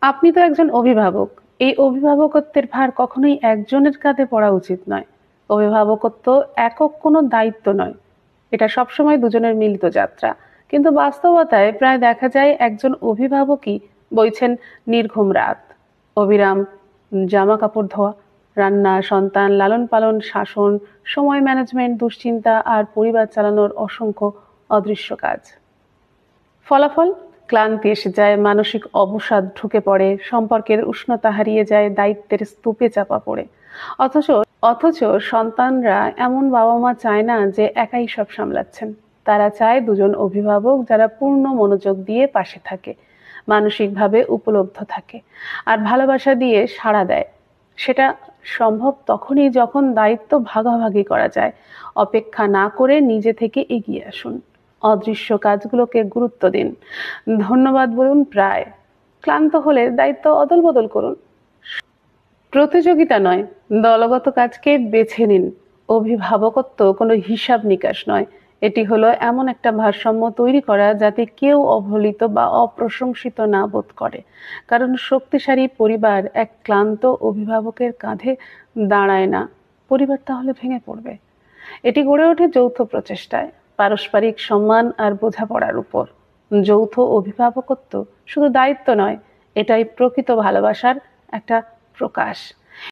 আপনি তো একজন অভিভাবক। এই অভিভাবকত্বের ভার কখনোই একজনের কাঁধে পড়া উচিত নয়। অভিভাবকত্ব একক কোনো দায়িত্ব নয়। এটা সবসময় দুজনের মিলিত যাত্রা। কিন্তু বাস্তবতায় প্রায় দেখা যায় একজন অভিভাবকই বইছেন নির্ঘুম রাত, অবিরাম জামা কাপড় ধোয়া, রান্না, সন্তান লালন পালন, শাসন, সময় ম্যানেজমেন্ট, দুশ্চিন্তা আর পরিবার চালানোর অসংখ্য অদৃশ্য কাজ। ফলাফল, ক্লান্তি এসে যায়, মানসিক অবসাদ ঢুকে পড়ে, সম্পর্কের উষ্ণতা হারিয়ে যায়, দায়িত্বের স্তূপে চাপা পড়ে। অথচ অথচ সন্তানরা এমন বাবা মা চায় না যে একাই সব সামলাচ্ছেন। তারা চায় দুজন অভিভাবক যারা পূর্ণ মনোযোগ দিয়ে পাশে থাকে, মানসিকভাবে উপলব্ধ থাকে আর ভালোবাসা দিয়ে সাড়া দেয়। সেটা সম্ভব তখনই যখন দায়িত্ব ভাগাভাগি করা যায়। অপেক্ষা না করে নিজে থেকে এগিয়ে আসুন, অদৃশ্য কাজগুলোকে গুরুত্ব দিন, ধন্যবাদ বলুন প্রায়। ক্লান্ত হলে দায়িত্ব অদল বদল করুন। প্রতিযোগিতা নয়, দলগত কাজকে বেছে নিন। অভিভাবকত্ব কোনো হিসাব নিকাশ নয়, এটি হলো এমন একটা ভারসাম্য তৈরি করা যাতে কেউ অবহেলিত বা অপ্রশংসিত না বোধ করে। কারণ শক্তিশালী পরিবার এক ক্লান্ত অভিভাবকের কাঁধে দাঁড়ায় না, পরিবার তাহলে ভেঙে পড়বে। এটি গড়ে ওঠে যৌথ প্রচেষ্টায়, পারস্পরিক সম্মান আর বোঝাপড়ার উপর। যৌথ অভিভাবকত্ব শুধু দায়িত্ব নয়, এটাই প্রকৃত ভালোবাসার একটা প্রকাশ।